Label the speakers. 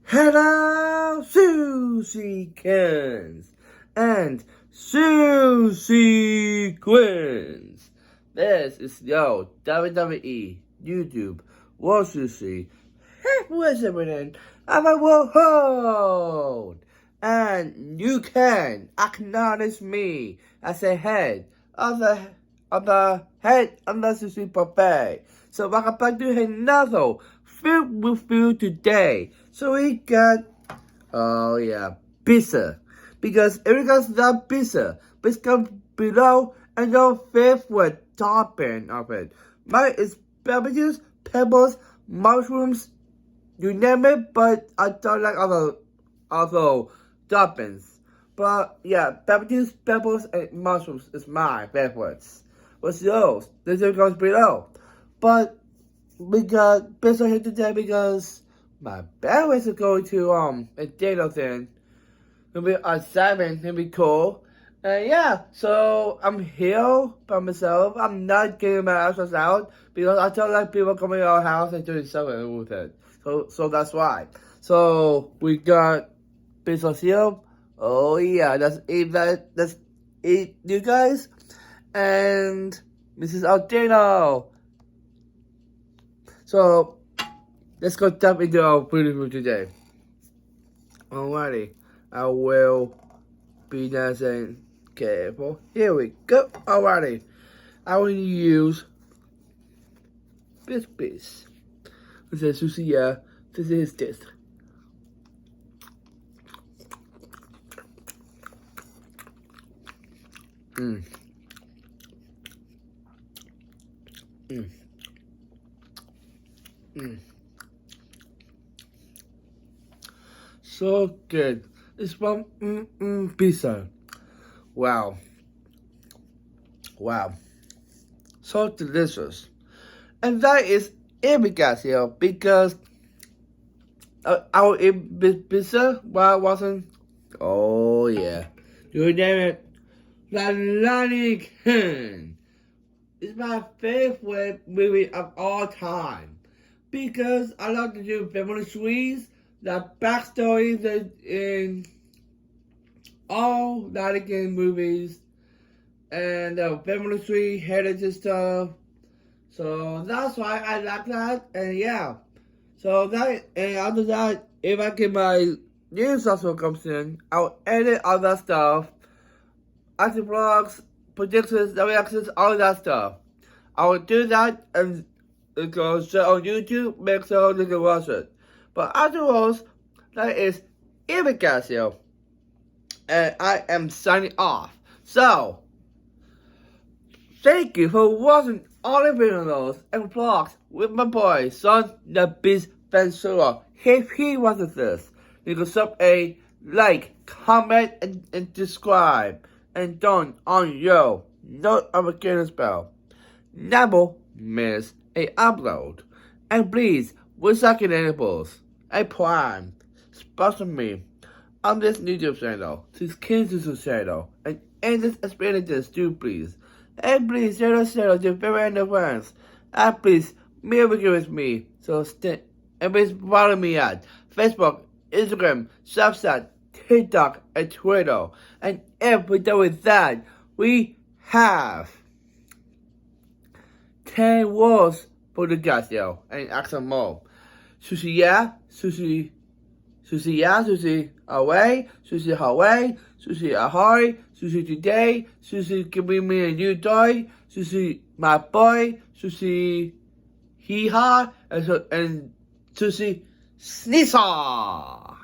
Speaker 1: Hello, Susie Kins and Susie Quins. This is your WWE YouTube World Susie Wizarding of a world. And you can acknowledge me as a head of the Susie Buffet. So welcome back to another film review today. So we got pizza. Because if you guys love pizza, please comment below and your favorite topping of it. Mine is barbecues, pebbles, mushrooms, you name it, but I don't like other toppings. But yeah, barbecues, pebbles, and mushrooms is my favorites. What's yours? This goes below. But we got pizza here today because my parents are going to a date thing. It'll be on 7, it'll be cool. And yeah, so I'm here by myself. I'm not getting my assholes out because I don't like people coming to our house and doing something with it. So that's why. So we got pizza here. Oh yeah, let's eat that. Let's eat, you guys. And this is our dinner. So let's go jump into our food review today. Alrighty, I will be nice and careful. Here we go. Alrighty, I will use this piece. It says Susie, yeah, this is this. So good. It's from pizza. Wow. So delicious. And that is it, guys, here, because I will eat pizza while I wasn't. Oh yeah. You name it. The Lion King. It's my favorite movie of all time. Because I love to do family trees, the backstories in all Lion King movies, and the family tree heritage stuff. So that's why I like that, and yeah. So that, and after that, if I get my new software comes in, I'll edit all that stuff, active vlogs, predictions, reactions, all that stuff. I will do that and it goes on YouTube, make sure you can watch it. But afterwards, that is it, guys, here. And I am signing off. So, thank you for watching all the videos and vlogs with my boy, Son the Beast Ventura. If he watches this, you can sub a like, comment, and subscribe. And turn on your notification bell. Never miss a upload. And please, with second enables, a prime, sponsor me on this YouTube channel, this Kansas channel, and this experiences too, please. And please share the channel to very random friends. And please, be with me. So and please follow me at Facebook, Instagram, Snapchat, TikTok, and Twitter. And if we're done with that, we have 10 words for the guys, yo, and ask some more. Susie, yeah, Susie, yeah, Susie, away, Susie, away, Susie, ahoy, Susie, today, Susie, give me a new toy, Susie, my boy, Susie, hee-haw, and Susie, sneeze-haw.